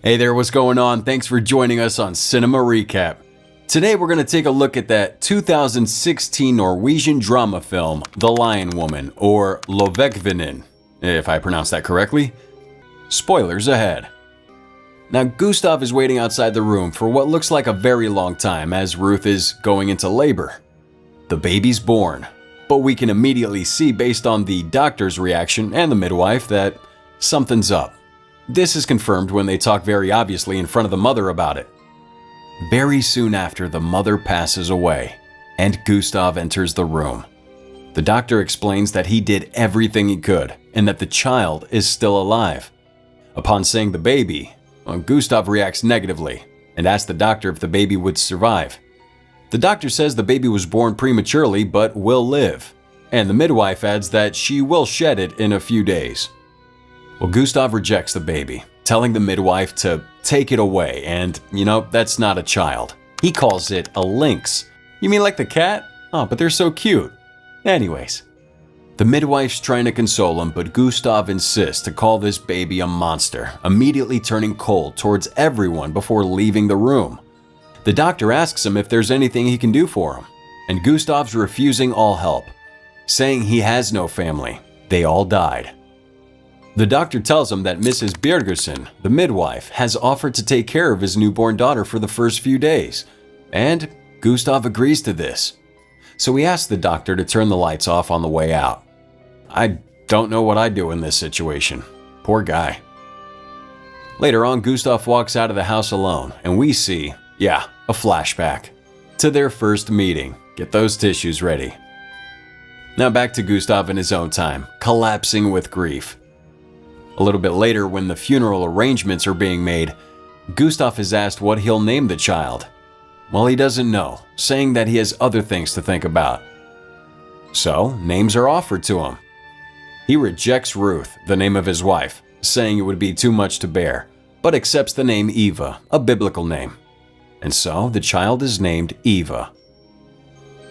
Hey there, what's going on? Thanks for joining us on Cinema Recap. Today we're going to take a look at that 2016 Norwegian drama film, The Lion Woman, or Lovekvinen, if I pronounced that correctly. Spoilers ahead. Now, Gustav is waiting outside the room for what looks like a very long time as Ruth is going into labor. The baby's born, but we can immediately see based on the doctor's reaction and the midwife that something's up. This is confirmed when they talk very obviously in front of the mother about it. Very soon after, the mother passes away, and Gustav enters the room. The doctor explains that he did everything he could, and that the child is still alive. Upon seeing the baby, Gustav reacts negatively, and asks the doctor if the baby would survive. The doctor says the baby was born prematurely but will live, and the midwife adds that she will shed it in a few days. Well, Gustav rejects the baby, telling the midwife to take it away, and, that's not a child. He calls it a lynx. You mean like the cat? Oh, but they're so cute. Anyways, the midwife's trying to console him, but Gustav insists to call this baby a monster, immediately turning cold towards everyone before leaving the room. The doctor asks him if there's anything he can do for him, and Gustav's refusing all help, saying he has no family. They all died. The doctor tells him that Mrs. Birgersen, the midwife, has offered to take care of his newborn daughter for the first few days, and Gustav agrees to this. So he asks the doctor to turn the lights off on the way out. I don't know what I'd do in this situation. Poor guy. Later on, Gustav walks out of the house alone, and we see, a flashback to their first meeting. Get those tissues ready. Now back to Gustav in his own time, collapsing with grief. A little bit later, when the funeral arrangements are being made, Gustav is asked what he'll name the child. Well, he doesn't know, saying that he has other things to think about. So, names are offered to him. He rejects Ruth, the name of his wife, saying it would be too much to bear, but accepts the name Eva, a biblical name. And so, the child is named Eva.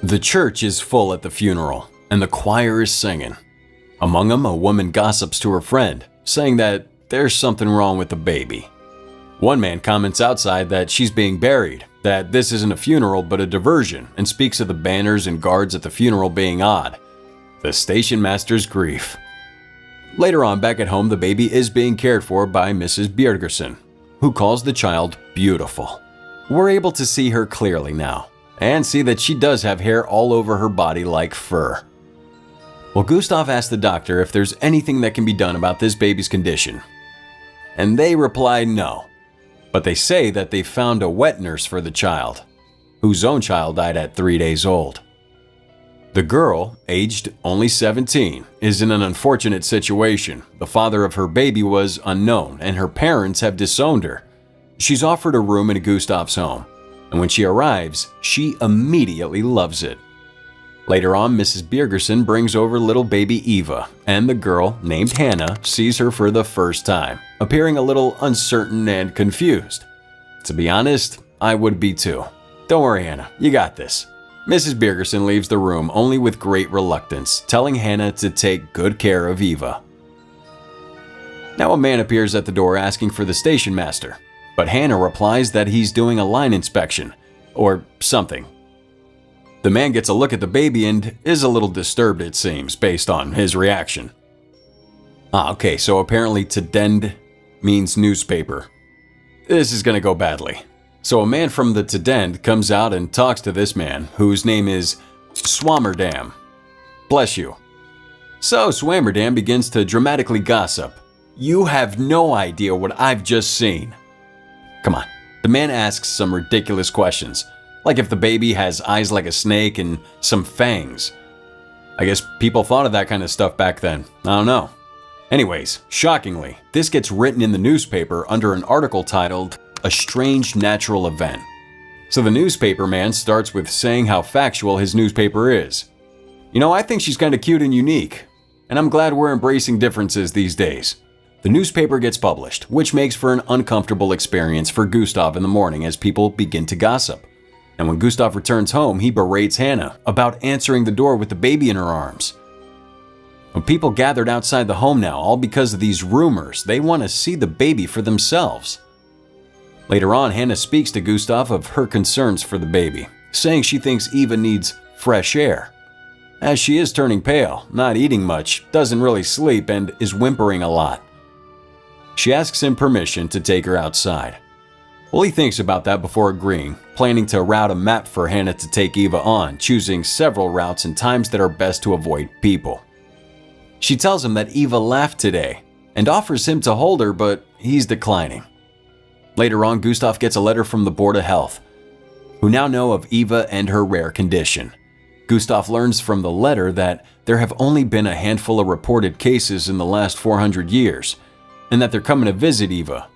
The church is full at the funeral, and the choir is singing. Among them, a woman gossips to her friend, saying that there's something wrong with the baby. One man comments outside that she's being buried, that this isn't a funeral but a diversion, and speaks of the banners and guards at the funeral being odd. The station master's grief. Later on, back at home, the baby is being cared for by Mrs. Birgersen, who calls the child beautiful. We're able to see her clearly now, and see that she does have hair all over her body like fur. Well, Gustav asks the doctor if there's anything that can be done about this baby's condition. And they reply no, but they say that they found a wet nurse for the child, whose own child died at 3 days old. The girl, aged only 17, is in an unfortunate situation. The father of her baby was unknown, and her parents have disowned her. She's offered a room in Gustav's home, and when she arrives, she immediately loves it. Later on, Mrs. Birgersen brings over little baby Eva, and the girl, named Hannah, sees her for the first time, appearing a little uncertain and confused. To be honest, I would be too. Don't worry, Hannah, you got this. Mrs. Birgersen leaves the room only with great reluctance, telling Hannah to take good care of Eva. Now a man appears at the door asking for the station master, but Hannah replies that he's doing a line inspection, or something. The man gets a look at the baby and is a little disturbed, it seems, based on his reaction. Okay, so apparently Tidend means newspaper. This is gonna go badly. So a man from the Tidend comes out and talks to this man, whose name is Swammerdam. Bless you. So Swammerdam begins to dramatically gossip. You have no idea what I've just seen. Come on. The man asks some ridiculous questions, like if the baby has eyes like a snake and some fangs. I guess people thought of that kind of stuff back then. I don't know. Anyways, shockingly, this gets written in the newspaper under an article titled, "A Strange Natural Event." So the newspaper man starts with saying how factual his newspaper is. I think she's kind of cute and unique, and I'm glad we're embracing differences these days. The newspaper gets published, which makes for an uncomfortable experience for Gustav in the morning as people begin to gossip. And when Gustav returns home, he berates Hannah about answering the door with the baby in her arms. When people gathered outside the home now, all because of these rumors, they want to see the baby for themselves. Later on, Hannah speaks to Gustav of her concerns for the baby, saying she thinks Eva needs fresh air, as she is turning pale, not eating much, doesn't really sleep, and is whimpering a lot. She asks him permission to take her outside. Well, he thinks about that before agreeing, planning to route a map for Hannah to take Eva on, choosing several routes and times that are best to avoid people. She tells him that Eva laughed today and offers him to hold her, but he's declining. Later on, Gustav gets a letter from the Board of Health, who now know of Eva and her rare condition. Gustav learns from the letter that there have only been a handful of reported cases in the last 400 years, and that they're coming to visit Eva.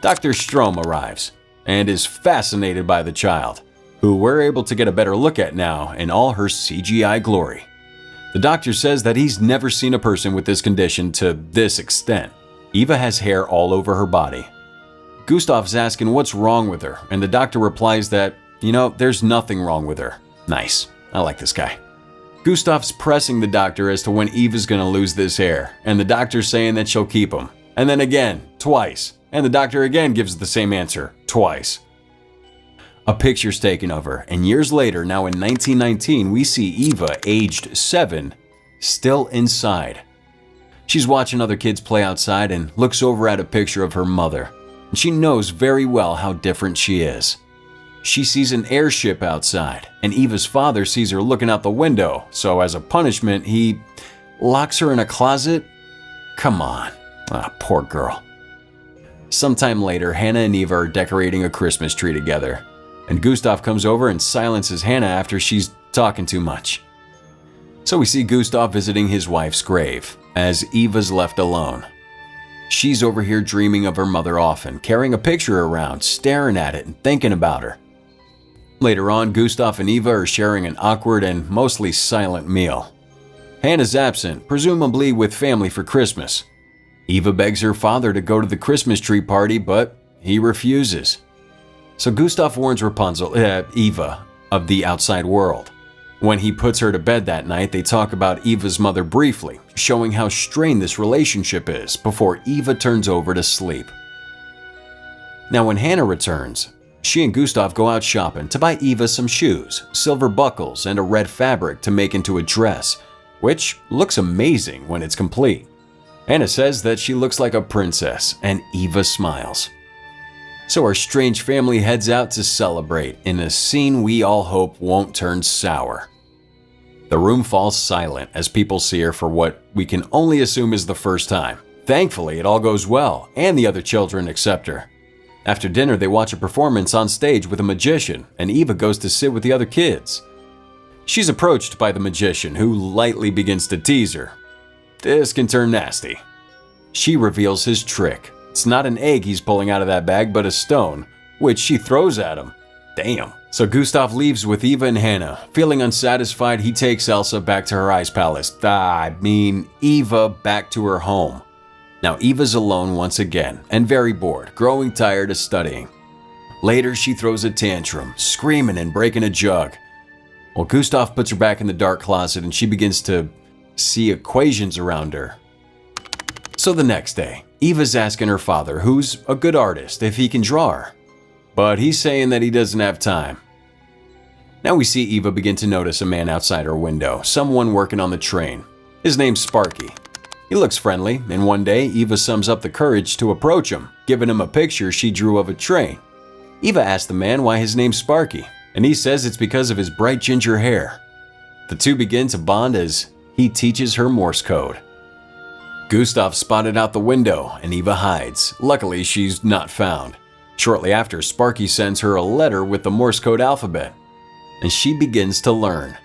Dr. Strom arrives and is fascinated by the child, who we're able to get a better look at now in all her CGI glory. The doctor says that he's never seen a person with this condition to this extent. Eva has hair all over her body. Gustav's asking what's wrong with her, and the doctor replies that, there's nothing wrong with her. Nice. I like this guy. Gustav's pressing the doctor as to when Eva's gonna lose this hair, and the doctor's saying that she'll keep him. And then again, twice. And the doctor again gives the same answer, twice. A picture's taken of her, and years later, now in 1919, we see Eva, aged 7, still inside. She's watching other kids play outside and looks over at a picture of her mother. And she knows very well how different she is. She sees an airship outside, and Eva's father sees her looking out the window, so as a punishment, he locks her in a closet? Come on. Poor girl. Sometime later, Hannah and Eva are decorating a Christmas tree together, and Gustav comes over and silences Hannah after she's talking too much. So we see Gustav visiting his wife's grave, as Eva's left alone. She's over here dreaming of her mother often, carrying a picture around, staring at it and thinking about her. Later on, Gustav and Eva are sharing an awkward and mostly silent meal. Hannah's absent, presumably with family for Christmas. Eva begs her father to go to the Christmas tree party, but he refuses. So Gustav warns Eva of the outside world. When he puts her to bed that night, they talk about Eva's mother briefly, showing how strained this relationship is before Eva turns over to sleep. Now when Hannah returns, she and Gustav go out shopping to buy Eva some shoes, silver buckles, and a red fabric to make into a dress, which looks amazing when it's complete. Hannah says that she looks like a princess, and Eva smiles. So our strange family heads out to celebrate in a scene we all hope won't turn sour. The room falls silent as people see her for what we can only assume is the first time. Thankfully, it all goes well, and the other children accept her. After dinner, they watch a performance on stage with a magician, and Eva goes to sit with the other kids. She's approached by the magician, who lightly begins to tease her. This can turn nasty. She reveals his trick. It's not an egg he's pulling out of that bag, but a stone, which she throws at him. Damn. So Gustav leaves with Eva and Hannah. Feeling unsatisfied, he takes Elsa back to her ice palace. Eva back to her home. Now Eva's alone once again, and very bored, growing tired of studying. Later, she throws a tantrum, screaming and breaking a jug. Well, Gustav puts her back in the dark closet, and she begins to see equations around her. So the next day, Eva's asking her father, who's a good artist, if he can draw her. But he's saying that he doesn't have time. Now we see Eva begin to notice a man outside her window, someone working on the train. His name's Sparky. He looks friendly, and one day Eva sums up the courage to approach him, giving him a picture she drew of a train. Eva asks the man why his name's Sparky, and he says it's because of his bright ginger hair. The two begin to bond as he teaches her Morse code. Gustav spotted out the window, and Eva hides. Luckily, she's not found. Shortly after, Sparky sends her a letter with the Morse code alphabet, and she begins to learn.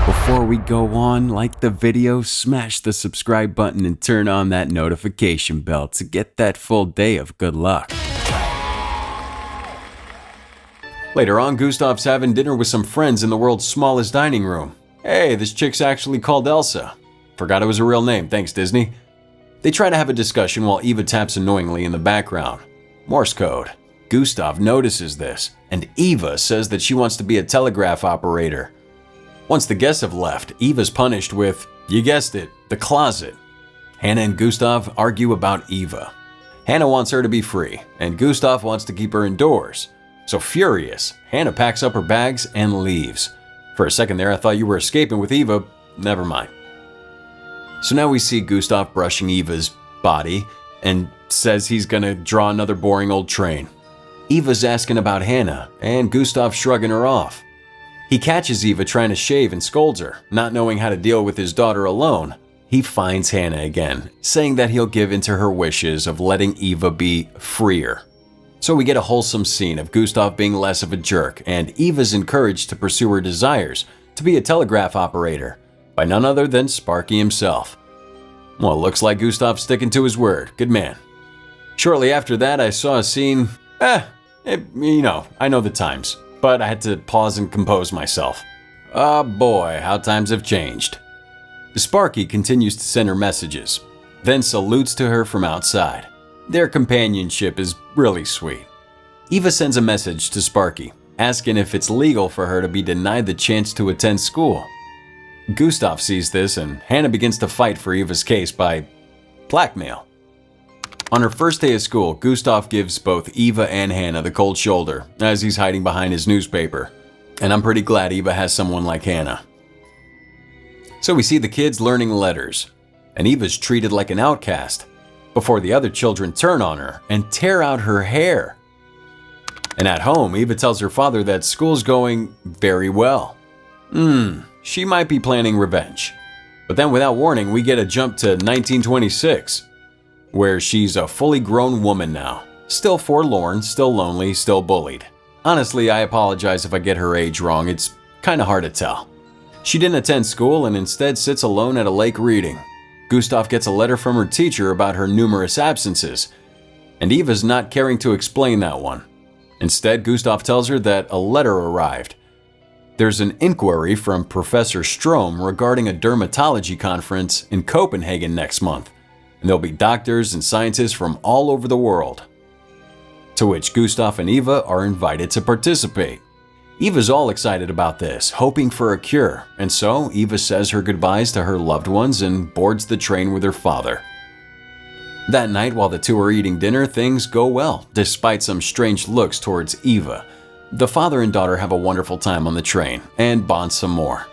Before we go on, like the video, smash the subscribe button and turn on that notification bell to get that full day of good luck. Later on, Gustav's having dinner with some friends in the world's smallest dining room. Hey, this chick's actually called Elsa. Forgot it was a real name, thanks Disney. They try to have a discussion while Eva taps annoyingly in the background. Morse code. Gustav notices this, and Eva says that she wants to be a telegraph operator. Once the guests have left, Eva's punished with, you guessed it, the closet. Hannah and Gustav argue about Eva. Hannah wants her to be free, and Gustav wants to keep her indoors. So furious, Hannah packs up her bags and leaves. For a second there, I thought you were escaping with Eva. Never mind. So now we see Gustav brushing Eva's body and says he's gonna draw another boring old train. Eva's asking about Hannah, and Gustav shrugging her off. He catches Eva trying to shave and scolds her, not knowing how to deal with his daughter alone. He finds Hannah again, saying that he'll give in to her wishes of letting Eva be freer. So we get a wholesome scene of Gustav being less of a jerk, and Eva's encouraged to pursue her desires to be a telegraph operator by none other than Sparky himself. Well, looks like Gustav's sticking to his word. Good man. Shortly after that, I saw a scene, I know the times, but I had to pause and compose myself. Oh boy, how times have changed. Sparky continues to send her messages, then salutes to her from outside. Their companionship is really sweet. Eva sends a message to Sparky, asking if it's legal for her to be denied the chance to attend school. Gustav sees this, and Hannah begins to fight for Eva's case by blackmail. On her first day of school, Gustav gives both Eva and Hannah the cold shoulder as he's hiding behind his newspaper. And I'm pretty glad Eva has someone like Hannah. So we see the kids learning letters, and Eva's treated like an outcast before the other children turn on her and tear out her hair. And at home, Eva tells her father that school's going very well. She might be planning revenge. But then without warning, we get a jump to 1926, where she's a fully grown woman now. Still forlorn, still lonely, still bullied. Honestly, I apologize if I get her age wrong. It's kinda hard to tell. She didn't attend school and instead sits alone at a lake reading. Gustav gets a letter from her teacher about her numerous absences, and Eva's not caring to explain that one. Instead, Gustav tells her that a letter arrived. There's an inquiry from Professor Strom regarding a dermatology conference in Copenhagen next month, and there'll be doctors and scientists from all over the world. To which Gustav and Eva are invited to participate. Eva's all excited about this, hoping for a cure, and so Eva says her goodbyes to her loved ones and boards the train with her father. That night, while the two are eating dinner, things go well, despite some strange looks towards Eva. The father and daughter have a wonderful time on the train and bond some more.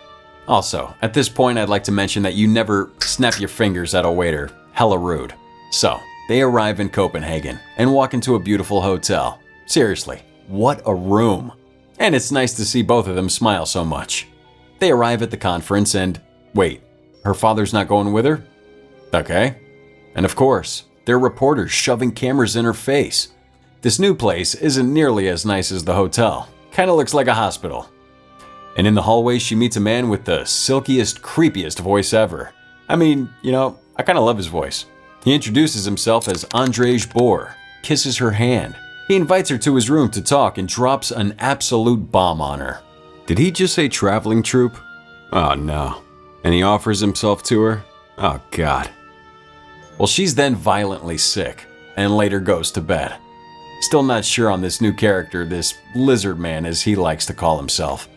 Also, at this point, I'd like to mention that you never snap your fingers at a waiter. Hella rude. So, they arrive in Copenhagen and walk into a beautiful hotel. Seriously, what a room. And it's nice to see both of them smile so much. They arrive at the conference and, wait, her father's not going with her? Okay. And of course, there are reporters shoving cameras in her face. This new place isn't nearly as nice as the hotel. Kinda looks like a hospital. And in the hallway, she meets a man with the silkiest, creepiest voice ever. I mean, I kinda love his voice. He introduces himself as Andrzej Bohr, kisses her hand. He invites her to his room to talk and drops an absolute bomb on her. Did he just say traveling troupe? Oh no. And he offers himself to her? Oh god. Well, she's then violently sick and later goes to bed. Still not sure on this new character, this lizard man as he likes to call himself.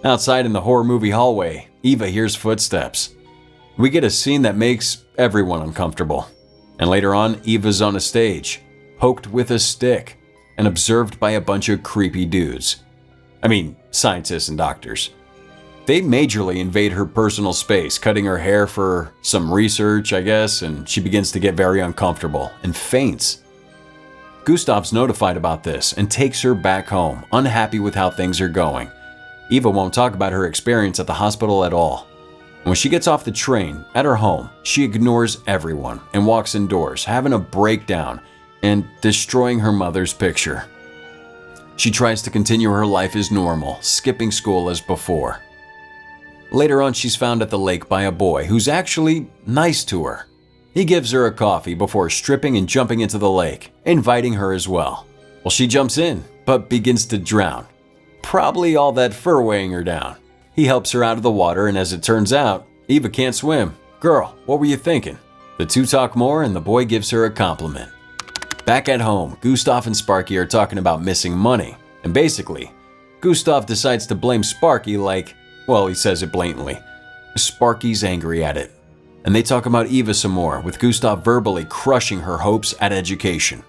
Outside in the horror movie hallway, Eva hears footsteps. We get a scene that makes everyone uncomfortable. And later on, Eva's on a stage, poked with a stick, and observed by a bunch of creepy dudes. I mean, scientists and doctors. They majorly invade her personal space, cutting her hair for some research, I guess, and she begins to get very uncomfortable and faints. Gustav's notified about this and takes her back home, unhappy with how things are going. Eva won't talk about her experience at the hospital at all. When she gets off the train, at her home, she ignores everyone and walks indoors, having a breakdown and destroying her mother's picture. She tries to continue her life as normal, skipping school as before. Later on, she's found at the lake by a boy who's actually nice to her. He gives her a coffee before stripping and jumping into the lake, inviting her as well. Well, she jumps in, but begins to drown. Probably all that fur weighing her down. He helps her out of the water, and as it turns out, Eva can't swim. Girl, what were you thinking? The two talk more, and the boy gives her a compliment. Back at home, Gustav and Sparky are talking about missing money, and basically, Gustav decides to blame Sparky like, well, he says it blatantly. Sparky's angry at it. And they talk about Eva some more, with Gustav verbally crushing her hopes at education.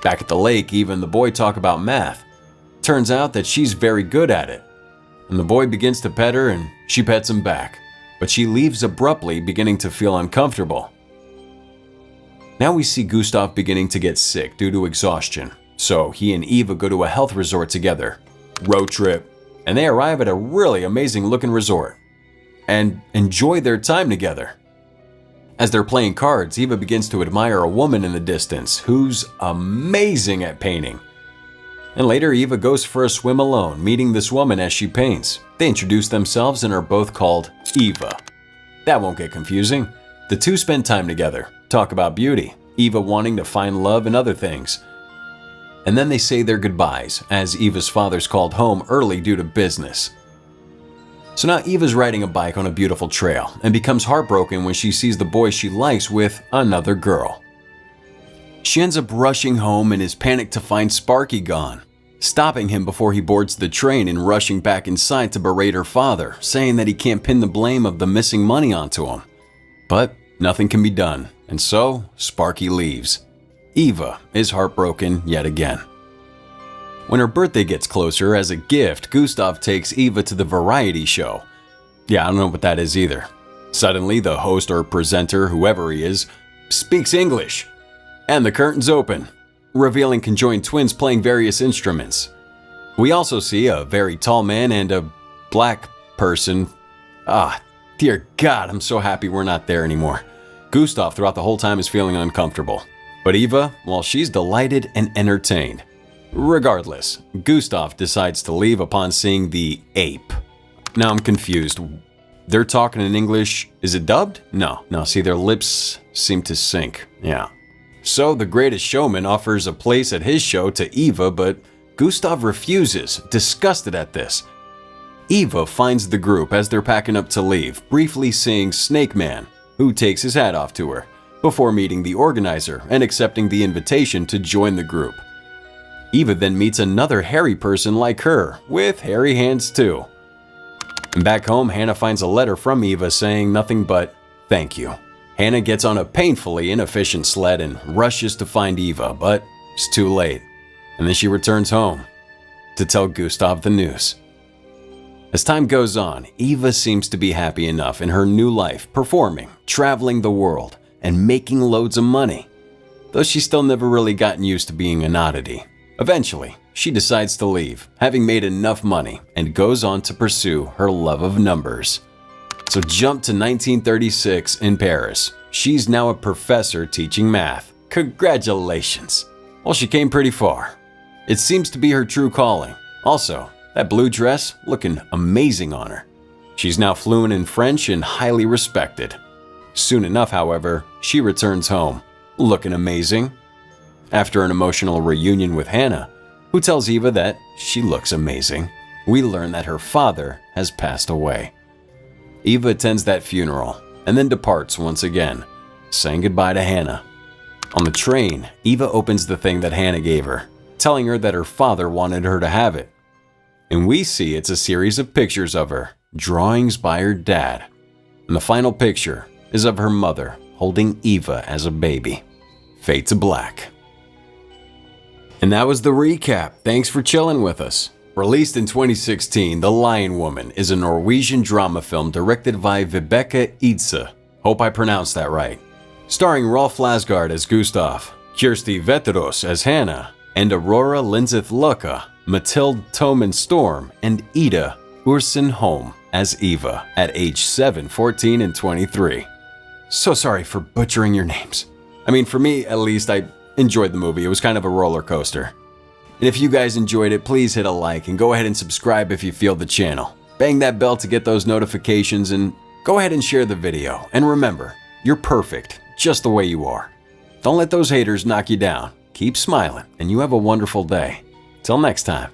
Back at the lake, Eva and the boy talk about math. Turns out that she's very good at it. And the boy begins to pet her and she pets him back. But she leaves abruptly, beginning to feel uncomfortable. Now we see Gustav beginning to get sick due to exhaustion. So he and Eva go to a health resort together. Road trip. And they arrive at a really amazing looking resort. And enjoy their time together. As they're playing cards, Eva begins to admire a woman in the distance who's amazing at painting. And later, Eva goes for a swim alone, meeting this woman as she paints. They introduce themselves and are both called Eva. That won't get confusing. The two spend time together, talk about beauty, Eva wanting to find love and other things. And then they say their goodbyes, as Eva's father's called home early due to business. So now Eva's riding a bike on a beautiful trail and becomes heartbroken when she sees the boy she likes with another girl. She ends up rushing home and is panicked to find Sparky gone, stopping him before he boards the train and rushing back inside to berate her father, saying that he can't pin the blame of the missing money onto him. But nothing can be done, and so Sparky leaves. Eva is heartbroken yet again. When her birthday gets closer, as a gift, Gustav takes Eva to the variety show. Yeah, I don't know what that is either. Suddenly, the host or presenter, whoever he is, speaks English. And the curtains open, revealing conjoined twins playing various instruments. We also see a very tall man and a black person. Dear God, I'm so happy we're not there anymore. Gustav throughout the whole time is feeling uncomfortable. But Eva, well, she's delighted and entertained. Regardless, Gustav decides to leave upon seeing the ape. Now I'm confused. They're talking in English. Is it dubbed? No, see, their lips seem to sync. Yeah. So the greatest showman offers a place at his show to Eva, but Gustav refuses, disgusted at this. Eva finds the group as they're packing up to leave, briefly seeing Snake Man, who takes his hat off to her, before meeting the organizer and accepting the invitation to join the group. Eva then meets another hairy person like her, with hairy hands too. And back home, Hannah finds a letter from Eva saying nothing but thank you. Hannah gets on a painfully inefficient sled and rushes to find Eva, but it's too late. And then she returns home to tell Gustav the news. As time goes on, Eva seems to be happy enough in her new life, performing, traveling the world, and making loads of money. Though she's still never really gotten used to being an oddity. Eventually, she decides to leave, having made enough money, and goes on to pursue her love of numbers. So jump to 1936 in Paris. She's now a professor teaching math. Congratulations! Well, she came pretty far. It seems to be her true calling. Also, that blue dress looking amazing on her. She's now fluent in French and highly respected. Soon enough, however, she returns home, looking amazing. After an emotional reunion with Hannah, who tells Eva that she looks amazing, we learn that her father has passed away. Eva attends that funeral and then departs once again, saying goodbye to Hannah. On the train, Eva opens the thing that Hannah gave her, telling her that her father wanted her to have it. And we see it's a series of pictures of her, drawings by her dad. And the final picture is of her mother holding Eva as a baby. Fade to black. And that was the recap. Thanks for chilling with us. Released in 2016, The Lion Woman is a Norwegian drama film directed by Vibeke Idse. Hope I pronounced that right. Starring Rolf Lassgård as Gustav, Kirsti Vetterås as Hannah, and Aurora Linseth Lucca, Mathilde Toman Storm, and Ida Ursen Holm as Eva at age 7, 14, and 23. So sorry for butchering your names. I mean, for me, at least, I enjoyed the movie. It was kind of a roller coaster. And if you guys enjoyed it, please hit a like and go ahead and subscribe if you feel the channel. Bang that bell to get those notifications and go ahead and share the video. And remember, you're perfect just the way you are. Don't let those haters knock you down. Keep smiling and you have a wonderful day. Till next time.